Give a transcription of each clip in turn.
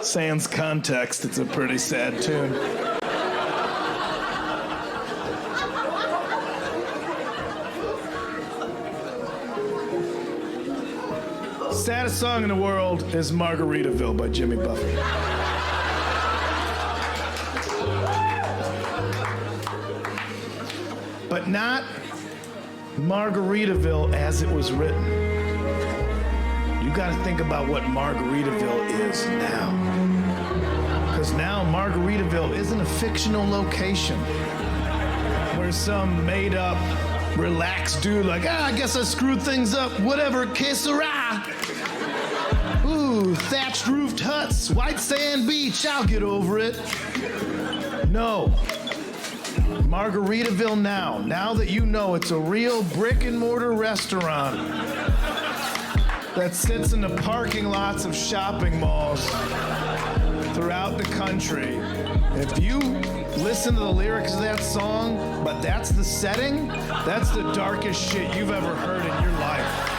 Sans context, it's a pretty sad tune. Saddest song in the world is Margaritaville by Jimmy Buffett. But not Margaritaville as it was written. You gotta think about what Margaritaville is now. Because now Margaritaville isn't a fictional location where some made up, relaxed dude like, I guess I screwed things up, whatever, que sera. Ooh, thatched roofed huts, white sand beach, I'll get over it. No. Margaritaville now that you know it's a real brick and mortar restaurant that sits in the parking lots of shopping malls throughout the country. If you listen to the lyrics of that song, but that's the setting, that's the darkest shit you've ever heard in your life.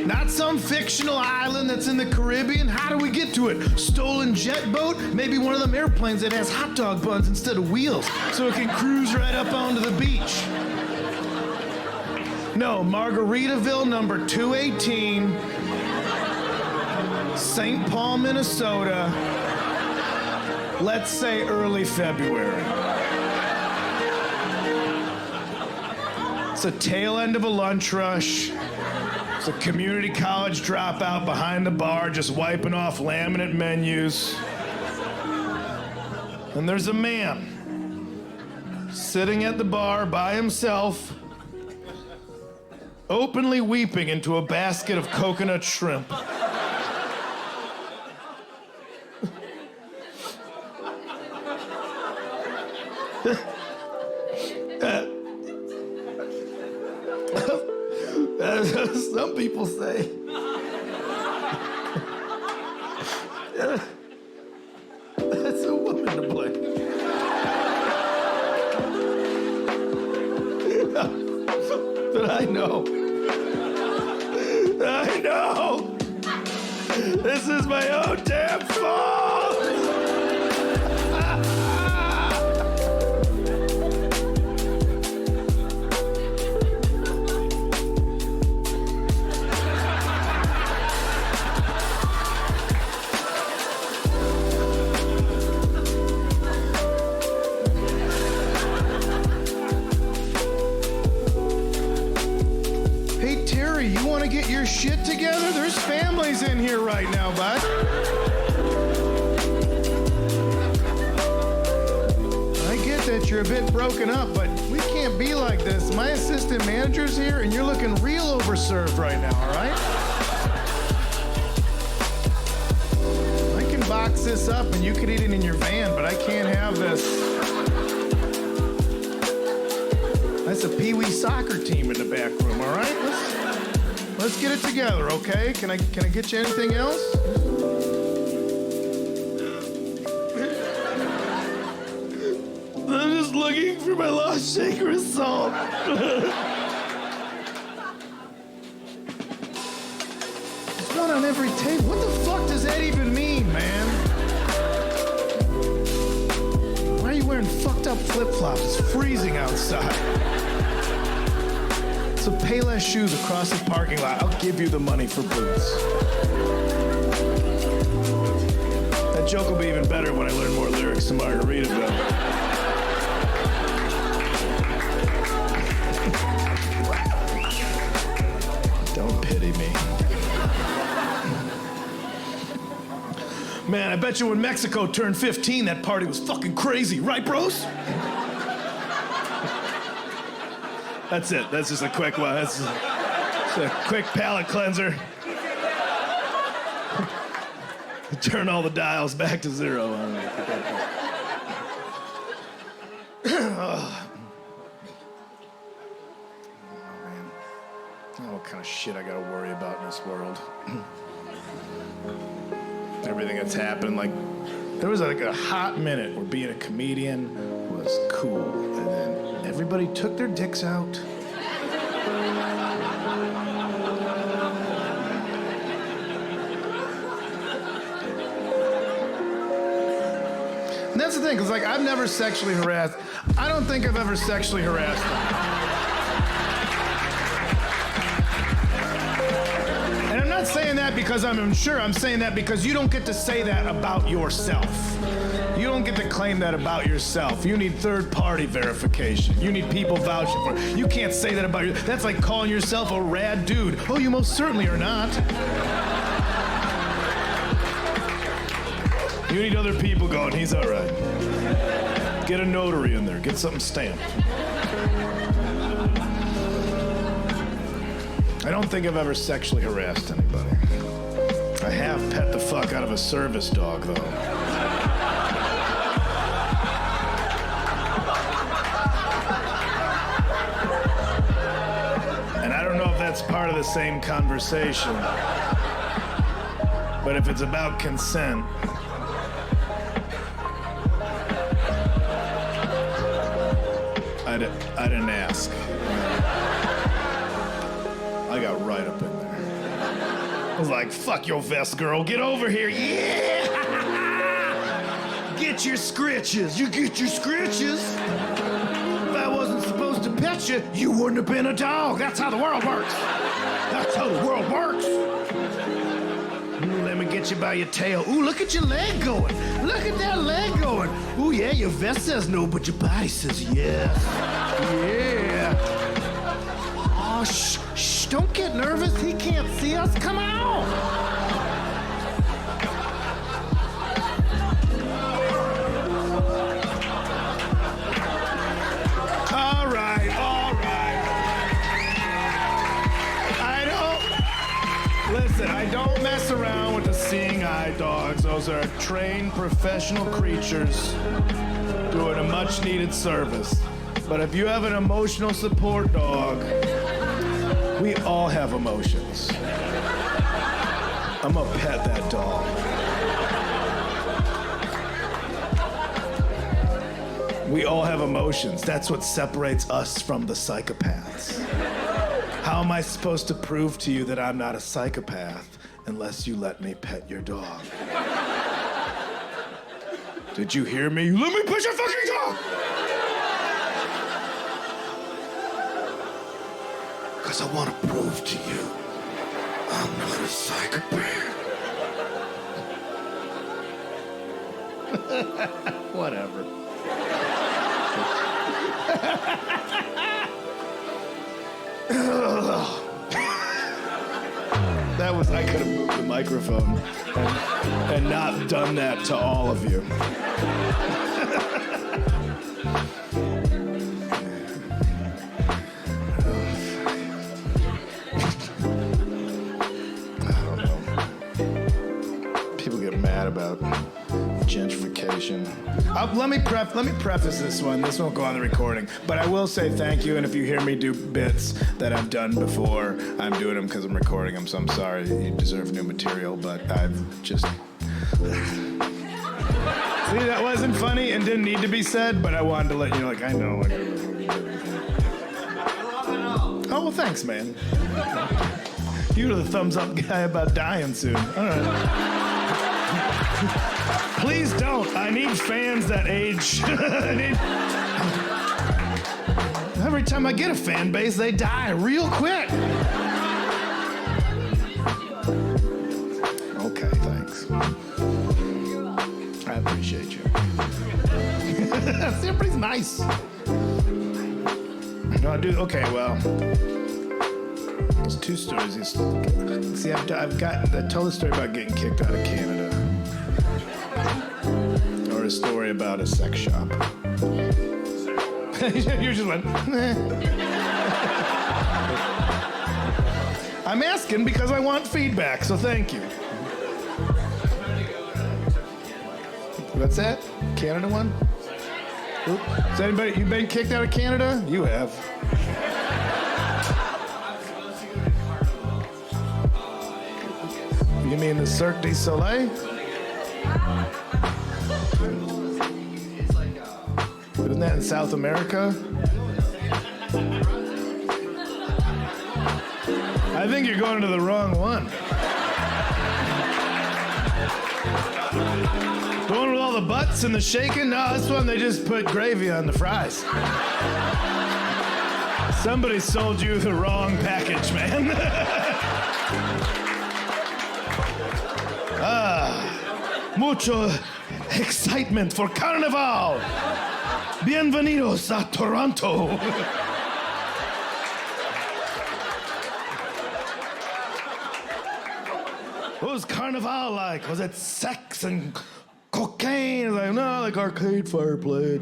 Not some fictional island that's in the Caribbean. How do we get to it? Stolen jet boat? Maybe one of them airplanes that has hot dog buns instead of wheels, so it can cruise right up onto the beach. No, Margaritaville number 218, St. Paul, Minnesota, let's say early February. It's the tail end of a lunch rush. It's a community college dropout behind the bar just wiping off laminate menus. And there's a man sitting at the bar by himself, openly weeping into a basket of coconut shrimp. Some people say that's a woman to blame. But I know. This is my own damn fault. You want to get your shit together? There's families in here right now, bud. I get that you're a bit broken up, but we can't be like this. My assistant manager's here, and you're looking real overserved right now, all right? I can box this up, and you could eat it in your van, but I can't have this. That's a Pee Wee soccer team in the back room, all right? Let's get it together, okay? Can I get you anything else? I'm just looking for my lost shaker of salt. There's one on every table. What the fuck does that even mean, man? Why are you wearing fucked up flip-flops? It's freezing outside. So pay less shoes across the parking lot. I'll give you the money for boots. That joke will be even better when I learn more lyrics to Margaritaville. Don't pity me. Man, I bet you when Mexico turned 15, that party was fucking crazy. Right, bros? That's it. That's just a quick one. That's just a quick palate cleanser. Turn all the dials back to zero. Oh, man. What kind of shit I gotta worry about in this world. Everything that's happened, like, there was like a hot minute where being a comedian was cool, and then everybody took their dicks out. And that's the thing, because like I've never sexually harassed. I don't think I've ever sexually harassed them. And I'm not saying that because I'm unsure. I'm saying that because you don't get to say that about yourself. You don't get to claim that about yourself. You need third-party verification. You need people vouching for it. You can't say that about you. That's like calling yourself a rad dude. Oh, you most certainly are not. You need other people going, he's all right. Get a notary in there. Get something stamped. I don't think I've ever sexually harassed anybody. I have pet the fuck out of a service dog, though. That's part of the same conversation. But if it's about consent, I didn't ask. I got right up in there. I was like, fuck your vest, girl. Get over here. Yeah! Get your scritches. You get your scritches. If I wasn't supposed to pet you, you wouldn't have been a dog. That's how the world works. That's how the world works. Ooh, let me get you by your tail. Ooh, look at your leg going. Look at that leg going. Ooh, yeah, your vest says no, but your body says yes. Yeah. Oh, shh, don't get nervous. He can't see us. Come on. All right. Listen, I don't mess around with the seeing eye dogs. Those are trained professional creatures doing a much needed service. But if you have an emotional support dog, we all have emotions. I'm gonna pet that dog. We all have emotions. That's what separates us from the psychopaths. How am I supposed to prove to you that I'm not a psychopath unless you let me pet your dog? Did you hear me? Let me pet your fucking dog! Because I want to prove to you I'm not a psychopath. Whatever. That was, I could have moved the microphone and not done that to all of you. I don't know. People get mad about gentrification. Let me preface this one. This won't go on the recording, but I will say thank you. And if you hear me do bits that I've done before, I'm doing them because I'm recording them. So I'm sorry. You deserve new material, but I've just. See, that wasn't funny and didn't need to be said, but I wanted to let you know. Like I know. Oh well, thanks, man. You're the thumbs up guy about dying soon. All right. Please don't. I need fans that age. Every time I get a fan base, they die real quick. Okay, thanks. I appreciate you. Everybody's nice. No, I do. Okay, well, there's two stories. See, I told a story about getting kicked out of Canada. Or a story about a sex shop. You just went, I'm asking because I want feedback, so thank you. What's that? Canada one? Is anybody, you've been kicked out of Canada? You have. You mean the Cirque du Soleil? Isn't that in South America? I think you're going to the wrong one. The one with all the butts and the shaking? No, this one they just put gravy on the fries. Somebody sold you the wrong package, man. Mucho excitement for Carnival. Bienvenidos a Toronto. What was Carnival like? Was it sex and cocaine? Like, no, like arcade fire played.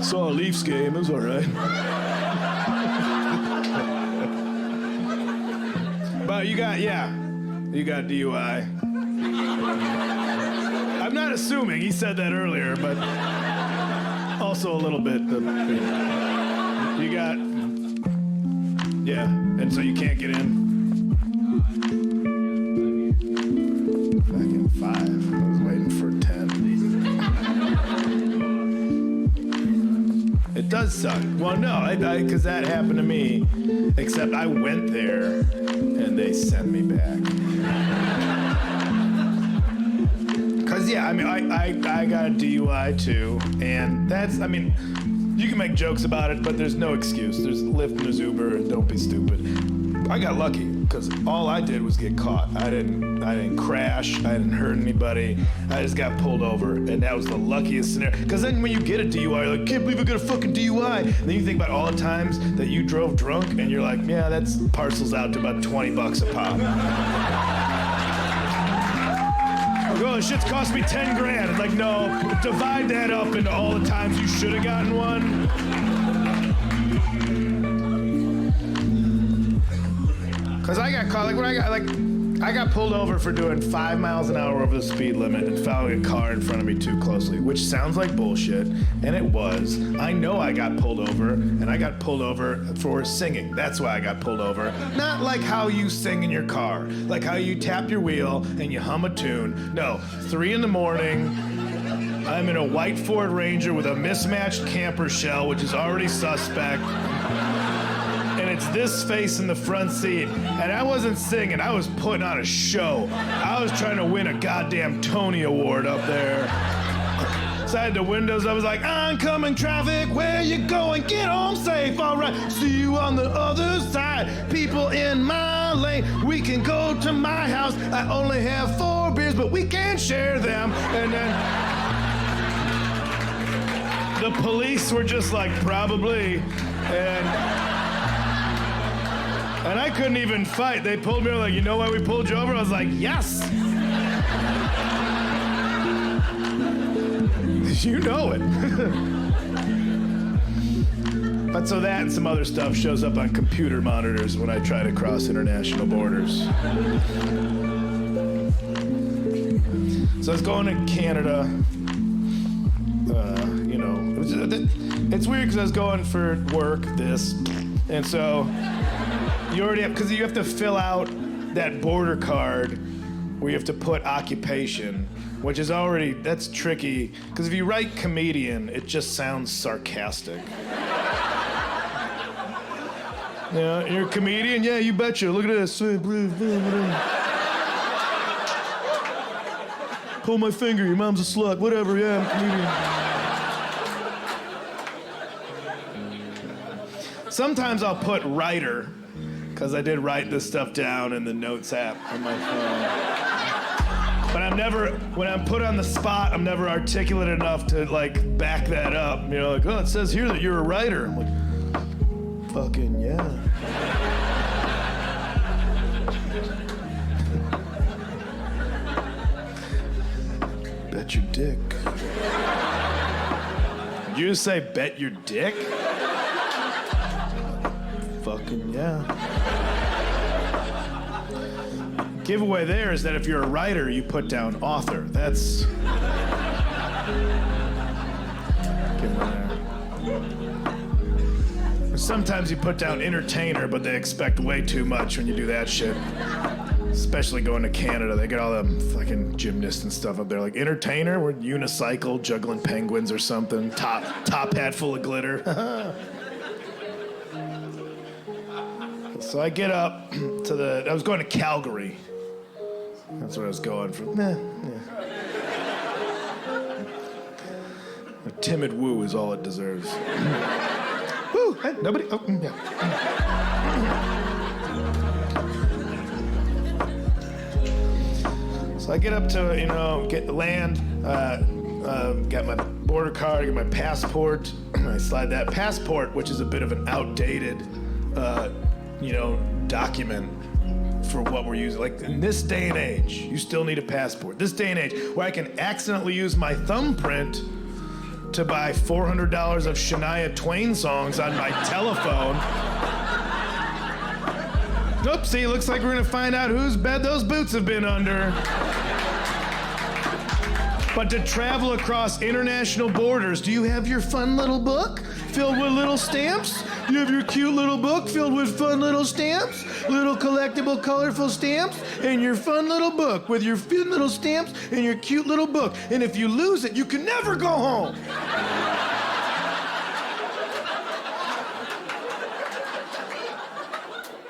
Saw a Leafs game, it was all right. But you got DUI. I'm not assuming, he said that earlier, but also a little bit. You got, yeah, and so you can't get in. Fucking 5, I was waiting for 10. It does suck. Well, no, because that happened to me, except I went there and they sent me back. Because, yeah, I mean, I got a DUI too, and that's, I mean, you can make jokes about it, but there's no excuse. There's Lyft and there's Uber, and don't be stupid. I got lucky, because all I did was get caught. I didn't crash, I didn't hurt anybody, I just got pulled over, and that was the luckiest scenario. Because then when you get a DUI, you're like, can't believe I got a fucking DUI. And then you think about all the times that you drove drunk, and you're like, yeah, that's parcels out to about $20 a pop. Oh, this shit's cost me 10 grand. It's like, no, divide that up into all the times you should have gotten one. Cause I got caught, I got pulled over for doing 5 miles an hour over the speed limit and following a car in front of me too closely, which sounds like bullshit, and it was. I know I got pulled over, and I got pulled over for singing. That's why I got pulled over. Not like how you sing in your car, like how you tap your wheel and you hum a tune. No, 3 in the morning, I'm in a white Ford Ranger with a mismatched camper shell, which is already suspect. And it's this face in the front seat. And I wasn't singing, I was putting on a show. I was trying to win a goddamn Tony Award up there. So I had the windows, I was like, oncoming traffic, where you going? Get home safe, all right. See you on the other side. People in my lane, we can go to my house. I only have 4 beers, but we can share them. And then the police were just like, probably. And I couldn't even fight. They pulled me over, like, you know why we pulled you over? I was like, yes. You know it. But so that and some other stuff shows up on computer monitors when I try to cross international borders. So I was going to Canada. It's weird because I was going for work, and so you already have, because you have to fill out that border card where you have to put occupation, which is already, that's tricky, because if you write comedian, it just sounds sarcastic. Yeah, you're a comedian? Yeah, you betcha. Look at this. Pull my finger, your mom's a slut, whatever, yeah, I'm a comedian. Sometimes I'll put writer, because I did write this stuff down in the notes app on my phone. But I'm never, when I'm put on the spot, I'm never articulate enough to like back that up. You know, like, oh, it says here that you're a writer. I'm like, fucking yeah. Bet your dick. Did you just say bet your dick? Fucking yeah. Giveaway there is that if you're a writer, you put down author. That's giveaway there. Sometimes you put down entertainer, but they expect way too much when you do that shit. Especially going to Canada, they get all them fucking gymnasts and stuff up there. Like entertainer, we're unicycle, juggling penguins or something. Top hat full of glitter. So I get up to I was going to Calgary. That's what I was going for. Meh, yeah. A timid woo is all it deserves. Woo! Hey, nobody. Oh, yeah. So I get up to, get the land, got my border card, get my passport. I slide that passport, which is a bit of an outdated, document for what we're using. Like in this day and age, you still need a passport. This day and age, where I can accidentally use my thumbprint to buy $400 of Shania Twain songs on my telephone. Oopsie, looks like we're gonna find out whose bed those boots have been under. But to travel across international borders, do you have your fun little book filled with little stamps? You have your cute little book filled with fun little stamps, little collectible, colorful stamps, and your fun little book with your fun little stamps and your cute little book. And if you lose it, you can never go home.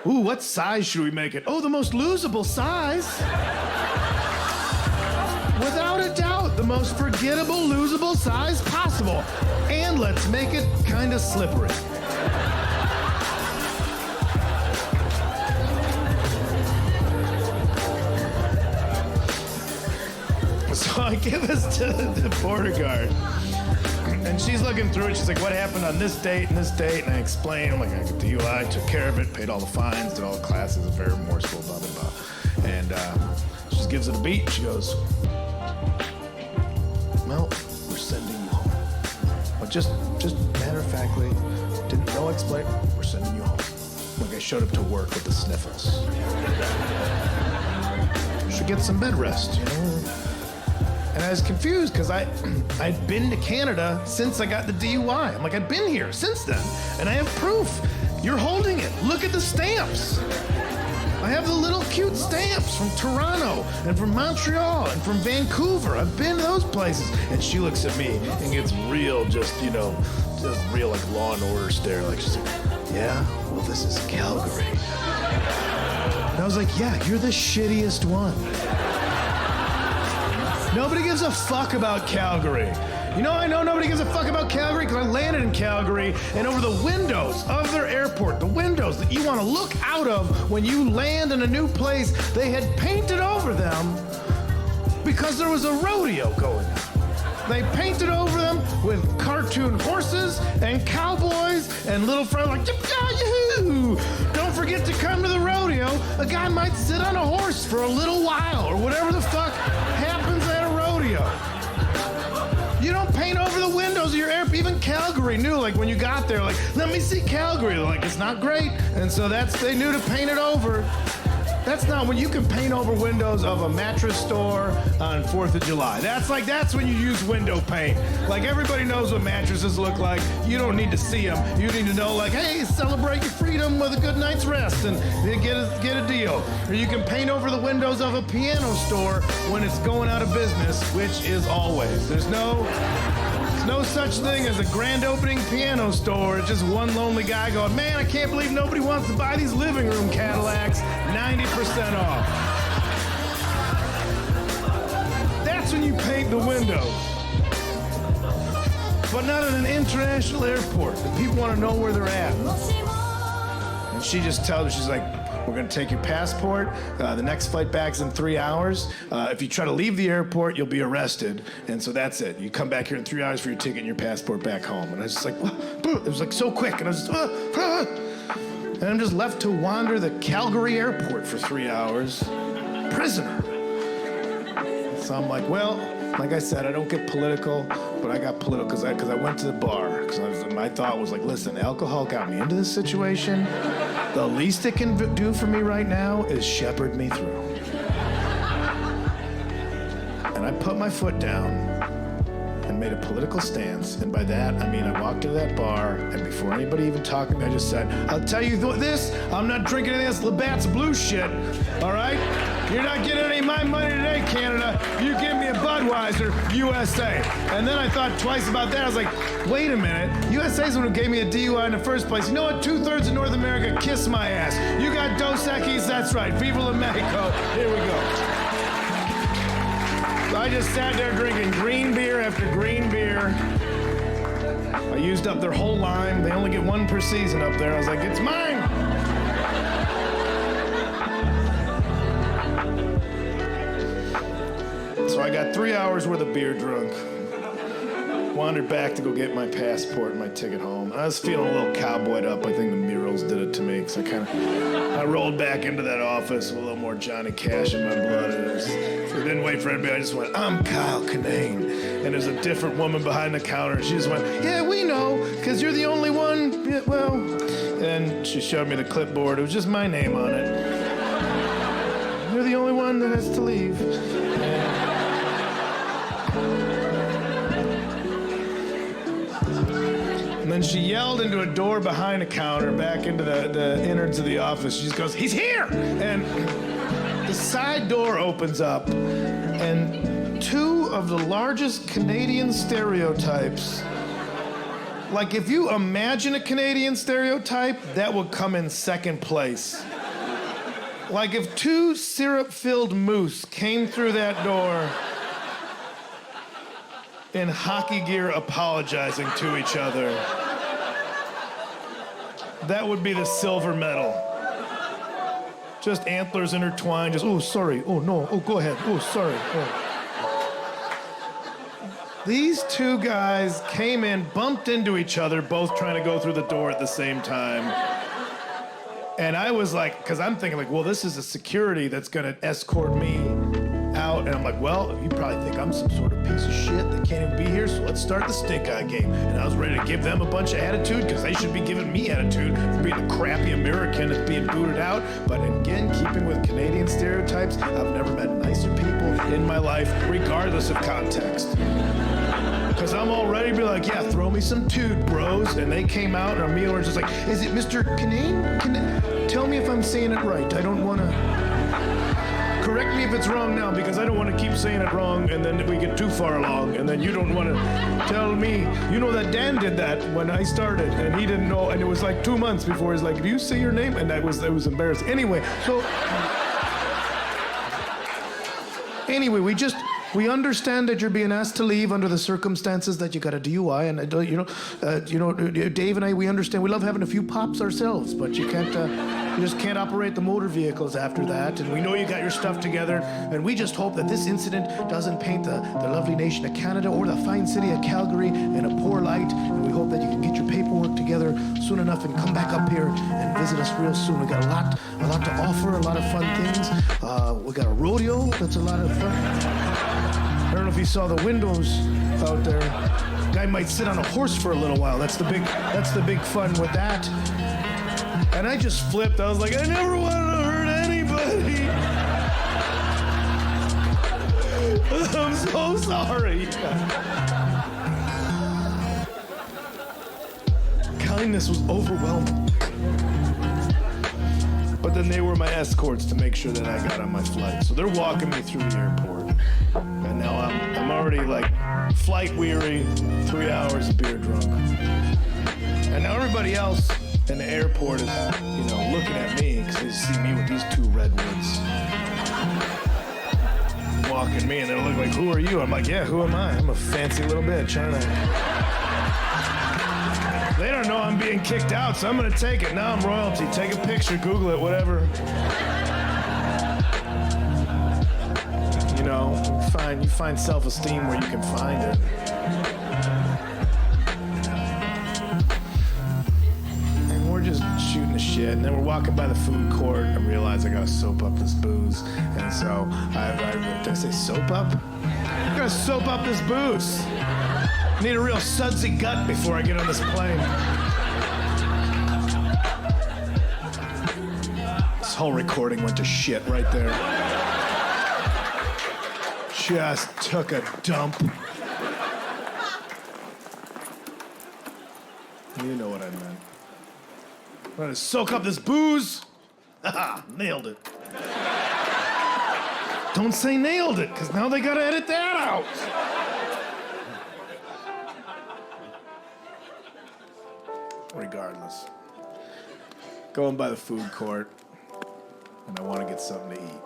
Ooh, what size should we make it? Oh, the most losable size. Without a doubt, the most forgettable, losable size possible. And let's make it kind of slippery. So I give this to the border guard. And she's looking through it. She's like, what happened on this date and this date? And I explain. I'm like, I got the DUI, took care of it, paid all the fines, did all the classes, very remorseful, blah, blah, blah. And she just gives it a beat. She goes, well, we're sending you home. But just matter of factly, didn't no explain, we're sending you home. Like I showed up to work with the sniffles. Should get some bed rest, And I was confused because I'd been to Canada since I got the DUI. I'm like, I've been here since then, and I have proof. You're holding it. Look at the stamps. I have the little cute stamps from Toronto and from Montreal and from Vancouver. I've been to those places. And she looks at me and gets real, just real like Law and Order stare. Like she's like, yeah, well, this is Calgary. And I was like, yeah, you're the shittiest one. Nobody gives a fuck about Calgary. I know nobody gives a fuck about Calgary because I landed in Calgary, and over the windows of their airport, the windows that you want to look out of when you land in a new place, they had painted over them because there was a rodeo going on. They painted over them with cartoon horses and cowboys and little friends like, yahoo! Don't forget to come to the rodeo. A guy might sit on a horse for a little while or whatever the fuck happens at a rodeo. You don't paint over the windows of your airport. Even Calgary knew, like, when you got there, like, let me see Calgary. They're like, it's not great. And so they knew to paint it over. That's not when you can paint over windows of a mattress store on 4th of July. That's when you use window paint. Like, everybody knows what mattresses look like. You don't need to see them. You need to know, like, hey, celebrate your freedom with a good night's rest and get a deal. Or you can paint over the windows of a piano store when it's going out of business, which is always. There's no such thing as a grand opening piano store. It's just one lonely guy going, man, I can't believe nobody wants to buy these living room Cadillacs, 90% off. That's when you paint the windows. But not at an international airport. The people want to know where they're at. And she just tells her, she's like, we're going to take your passport. The next flight back's in 3 hours. If you try to leave the airport, you'll be arrested. And so that's it. You come back here in 3 hours for your ticket and your passport back home. And I was just like, it was like so quick. And I was just, and I'm just left to wander the Calgary airport for 3 hours. Prisoner. So I'm like, well, like I said, I don't get political, but I got political because I went to the bar. Because my thought was like, listen, alcohol got me into this situation. The least it can do for me right now is shepherd me through. And I put my foot down and made a political stance. And by that, I mean I walked into that bar, and before anybody even talked to me, I just said, I'll tell you this, I'm not drinking any of this Labatt's Blue shit, all right? You're not getting any of my money today, Canada. You give me a Budweiser, USA. And then I thought twice about that. I was like, wait a minute. USA's the one who gave me a DUI in the first place. You know what? 2/3 of North America kiss my ass. You got Dos Equis, that's right. Viva la Mexico. Here we go. So I just sat there drinking green beer after green beer. I used up their whole lime. They only get one per season up there. I was like, it's mine. So I got 3 hours worth of beer drunk. Wandered back to go get my passport and my ticket home. I was feeling a little cowboyed up. I think the murals did it to me. So I rolled back into that office with a little more Johnny Cash in my blood. I didn't wait for anybody. I just went, I'm Kyle Kinane. And there's a different woman behind the counter. She just went, yeah, we know, because you're the only one. Yeah, well, and she showed me the clipboard. It was just my name on it. You're the only one that has to leave. And then she yelled into a door behind the counter, back into the innards of the office. She just goes, he's here! And the side door opens up, and two of the largest Canadian stereotypes. Like, if you imagine a Canadian stereotype, that would come in second place. Like, if two syrup-filled moose came through that door in hockey gear apologizing to each other, that would be the silver medal. Just antlers intertwined, just, oh, sorry, oh, no, oh, go ahead, oh, sorry, oh. These two guys came in, bumped into each other, both trying to go through the door at the same time. And I was like, because I'm thinking like, well, this is a security that's gonna escort me out. And I'm like, well, you probably think I'm some sort of piece of shit that can't even be here, so let's start the stink eye game. And I was ready to give them a bunch of attitude, because they should be giving me attitude for being the crappy American that's being booted out. But again, keeping with Canadian stereotypes, I've never met nicer people in my life, regardless of context. Because I'm all ready to be like, yeah, throw me some toot, bros. And they came out, and our meal was just like, is it Mr. Kinane? Tell me if I'm saying it right. I don't want to... Correct me if it's wrong now, because I don't want to keep saying it wrong, and then we get too far along, and then you don't want to tell me. You know that Dan did that when I started, and he didn't know, and it was like 2 months before he's like, do you say your name? And it was embarrassing. Anyway, we understand that you're being asked to leave under the circumstances that you got a DUI, and Dave and I, we understand. We love having a few pops ourselves, but you just can't operate the motor vehicles after that. And we know you got your stuff together, and we just hope that this incident doesn't paint the lovely nation of Canada or the fine city of Calgary in a poor light. And we hope that you can get your paperwork together soon enough and come back up here and visit us real soon. We got a lot to offer, a lot of fun things. We got a rodeo that's a lot of fun. I don't know if you saw the windows out there. Guy might sit on a horse for a little while. That's the big fun with that. And I just flipped. I was like, I never wanted to hurt anybody. I'm so sorry. Kindness was overwhelming. But then they were my escorts to make sure that I got on my flight. So they're walking me through the airport. And now I'm already like flight weary, 3 hours of beer drunk. And now everybody else in the airport is, looking at me because they see me with these two redwoods. Walking me, and they're looking like, who are you? I'm like, yeah, who am I? I'm a fancy little bitch, aren't I? They don't know I'm being kicked out, so I'm gonna take it. Now I'm royalty. Take a picture, Google it, whatever. You find self-esteem where you can find it. And we're just shooting the shit, and then we're walking by the food court and realize I gotta soap up this booze. And so did I say soap up? I gotta soap up this booze. I need a real sudsy gut before I get on this plane. This whole recording went to shit right there. Just took a dump. You know what I meant. I'm gonna soak up this booze. Haha, nailed it. Don't say nailed it, because now they gotta edit that out. Regardless. Going by the food court, and I want to get something to eat.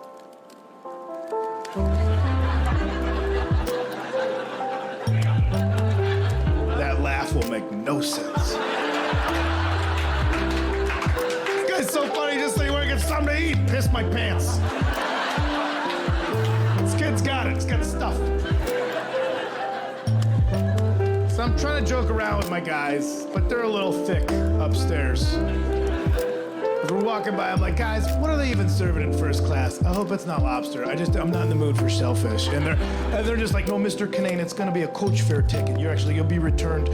no sense. This guy's so funny, just say, "Wanna get something to eat?" Piss my pants. This kid's got it. It's got stuff. So I'm trying to joke around with my guys, but they're a little thick upstairs. As we're walking by, I'm like, "Guys, what are they even serving in first class? I hope it's not lobster. I'm not in the mood for shellfish." And they're just like, "No, Mr. Kinane, it's gonna be a coach fare ticket. You'll be returned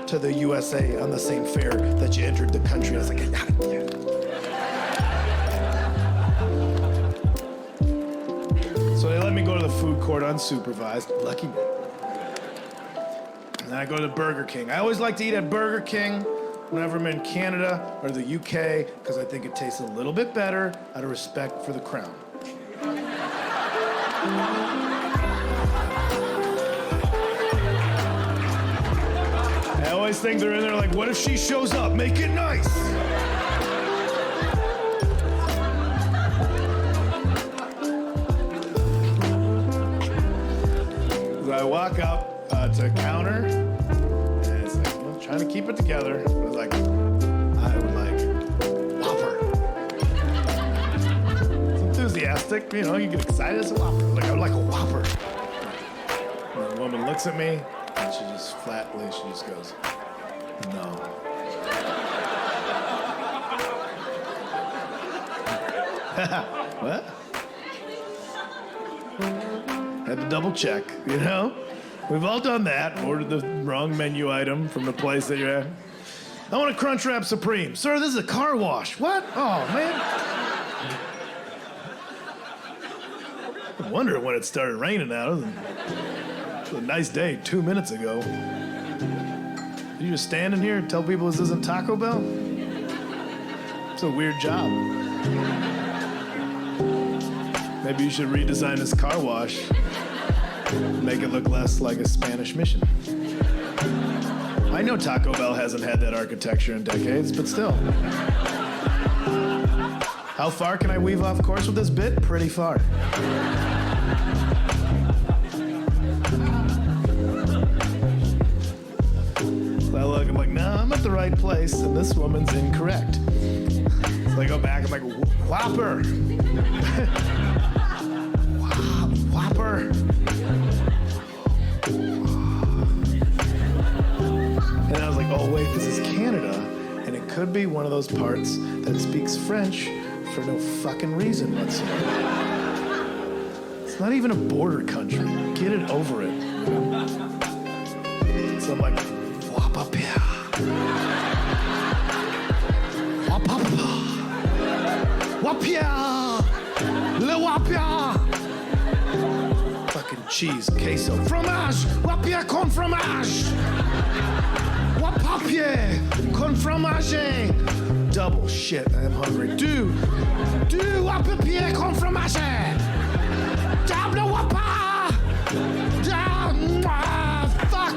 to the USA on the same fare that you entered the country." I was like, "Yeah." So they let me go to the food court unsupervised. Lucky me. And then I go to the Burger King. I always like to eat at Burger King whenever I'm in Canada or the UK, because I think it tastes a little bit better out of respect for the crown. I always think they're in there like, what if she shows up? Make it nice. So I walk up to a counter, and it's like, well, trying to keep it together. I was like, I would like Whopper. It's enthusiastic, you know, you get excited. It's a Whopper. I would like a Whopper. And the woman looks at me, and she just goes, "No." What? Had to double check, you know? We've all done that. Ordered the wrong menu item from the place that you're at. "I want a Crunchwrap Supreme." "Sir, this is a car wash." "What? Oh, man." I wonder when it started raining out. It was a nice day 2 minutes ago. You just stand in here and tell people this isn't Taco Bell? It's a weird job. Maybe you should redesign this car wash. Make it look less like a Spanish mission. I know Taco Bell hasn't had that architecture in decades, but still. How far can I weave off course with this bit? Pretty far. So I look, I'm like, no, I'm at the right place, and this woman's incorrect. So I go back, I'm like, Whopper. Whopper. And I was like, oh wait, this is Canada, and it could be one of those parts that speaks French for no fucking reason whatsoever. It's not even a border country. Get it over it. You know? So I'm like, Wapapia. Wapapa. Wapia. Le Wapia. Fucking cheese, queso, fromage. Wapia con fromage. Wapapier con fromage. Double shit, I am hungry. Du wapapier con fromage. Double wapa. Fuck.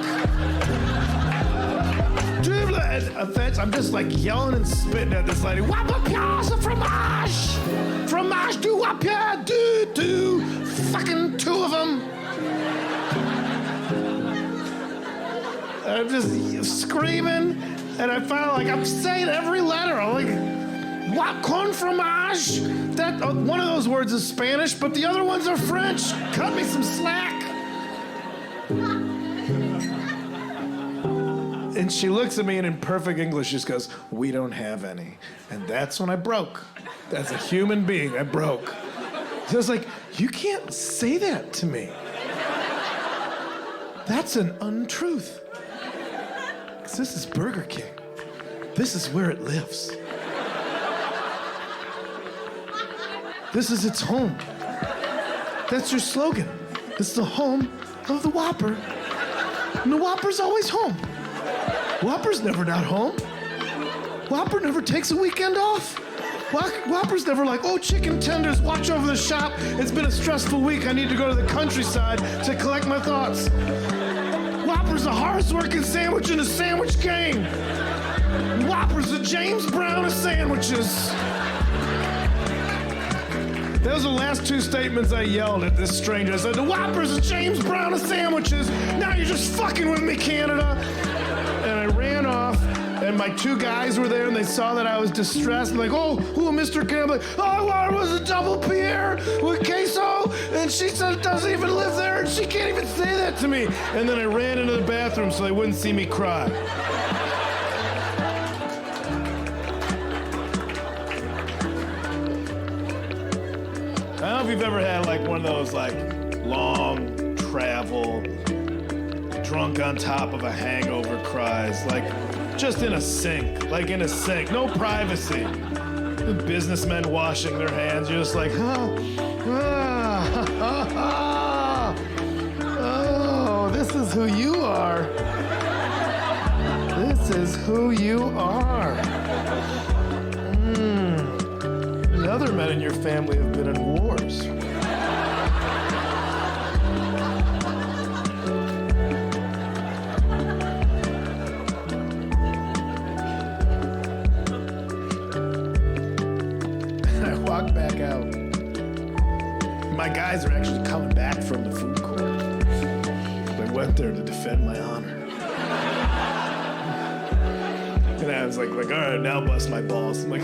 I'm just like yelling and spitting at this lady. Wapapier, c'est fromage. Fromage du wapier, du. Fucking two of them. I'm just screaming, and I finally, I'm saying every letter. I'm like, what, con fromage? That one of those words is Spanish, but the other ones are French. Cut me some slack. And she looks at me and in perfect English just goes, we don't have any. And that's when I broke. As a human being, I broke. So I was like, you can't say that to me. That's an untruth. Because this is Burger King. This is where it lives. This is its home. That's your slogan. It's the home of the Whopper. And the Whopper's always home. Whopper's never not home. Whopper never takes a weekend off. Whopper's never like, oh, chicken tenders, watch over the shop. It's been a stressful week. I need to go to the countryside to collect my thoughts. Whopper's a hardest-working sandwich in a sandwich game. Whopper's the James Brown of sandwiches. Those are the last two statements I yelled at this stranger. I said, the Whopper's the James Brown of sandwiches. Now you're just fucking with me, Canada. And I ran off. And my two guys were there, and they saw that I was distressed. Like, oh, Mr. Kinane. I'm like, all I wanted was a double Pierre with queso. And she said it doesn't even live there, and she can't even say that to me. And then I ran into the bathroom so they wouldn't see me cry. I don't know if you've ever had like one of those like long travel, drunk on top of a hangover cries, like just in a sink, no privacy. The businessmen washing their hands, you're just like, oh, this is who you are. This is who you are. The other men in your family have been in wars. I walked back out. My guys are actually coming back from the food court. I went there to defend my honor. And I was like, all right, now bust my balls. I'm like,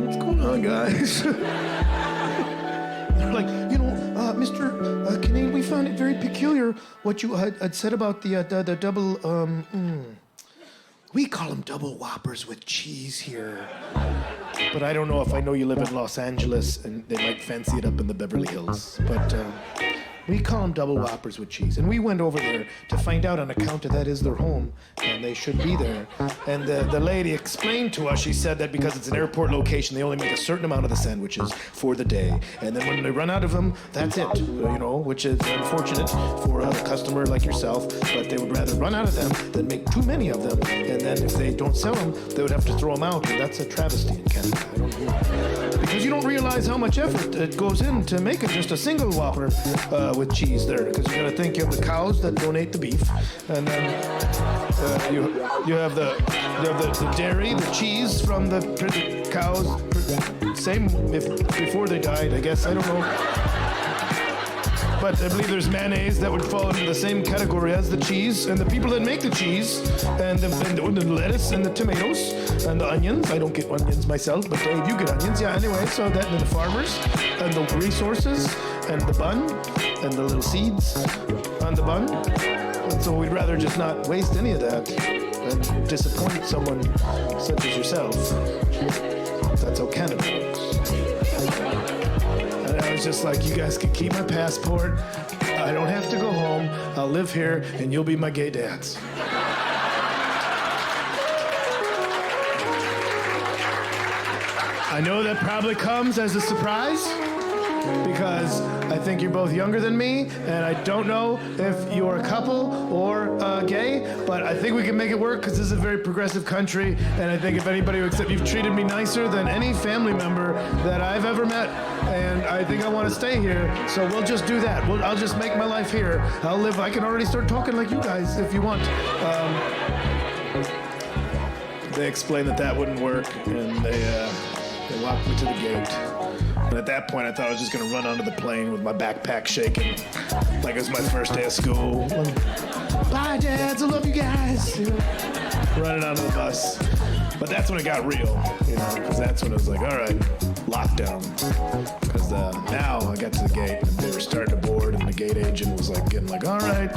what's going on, guys? They're like, Mr. Kinane, we found it very peculiar what you had said about the double, we call them double Whoppers with cheese here. But I don't know if I know you live in Los Angeles and they might fancy it up in the Beverly Hills. But we call them double Whoppers with cheese. And we went over there to find out on account of that is their home and they should be there. And the lady explained to us, she said that because it's an airport location, they only make a certain amount of the sandwiches for the day. And then when they run out of them, that's it, which is unfortunate for a customer like yourself. But they would rather run out of them than make too many of them. And then if they don't sell them, they would have to throw them out. And that's a travesty in Canada. I don't know. Because you don't realize how much effort it goes into making just a single Whopper with cheese there, because you gotta think you have the cows that donate the beef, and then you have the dairy, the cheese from the cows, same before they died, I guess, I don't know. But I believe there's mayonnaise that would fall into the same category as the cheese, and the people that make the cheese, and the lettuce, and the tomatoes, and the onions. I don't get onions myself, but Dave, you get onions. Yeah, anyway, so that, and the farmers, and the resources, and the bun, and the little seeds on the bun. And so we'd rather just not waste any of that and disappoint someone such as yourself. That's how Canada works. And I was just like, you guys can keep my passport. I don't have to go home. I'll live here, and you'll be my gay dads. I know that probably comes as a surprise, because I think you're both younger than me, and I don't know if you're a couple or gay, but I think we can make it work because this is a very progressive country, and I think if anybody except you've treated me nicer than any family member that I've ever met, and I think I want to stay here, so we'll just do that. I'll just make my life here. I'll live. I can already start talking like you guys if you want. They explained that wouldn't work, and they walked me to the gate. And at that point, I thought I was just going to run onto the plane with my backpack shaking like it was my first day of school. Bye, dads. I love you guys. Running onto the bus. But that's when it got real, because that's when it was like, all right, lockdown. Because now I got to the gate, and they were starting to board, and the gate agent was like getting like, all right,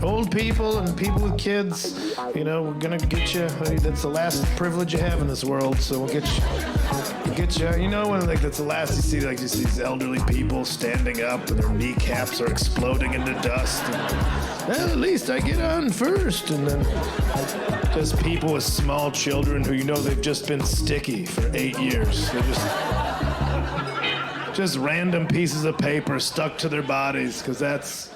old people and people with kids, we're going to get you. That's the last privilege you have in this world, so we'll get you. When that's the last you see, you see these elderly people standing up and their kneecaps are exploding into dust. And, well, at least I get on first. And then just people with small children who they've just been sticky for 8 years. They're just random pieces of paper stuck to their bodies, because that's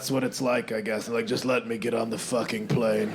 what it's like, I guess. Like, just let me get on the fucking plane.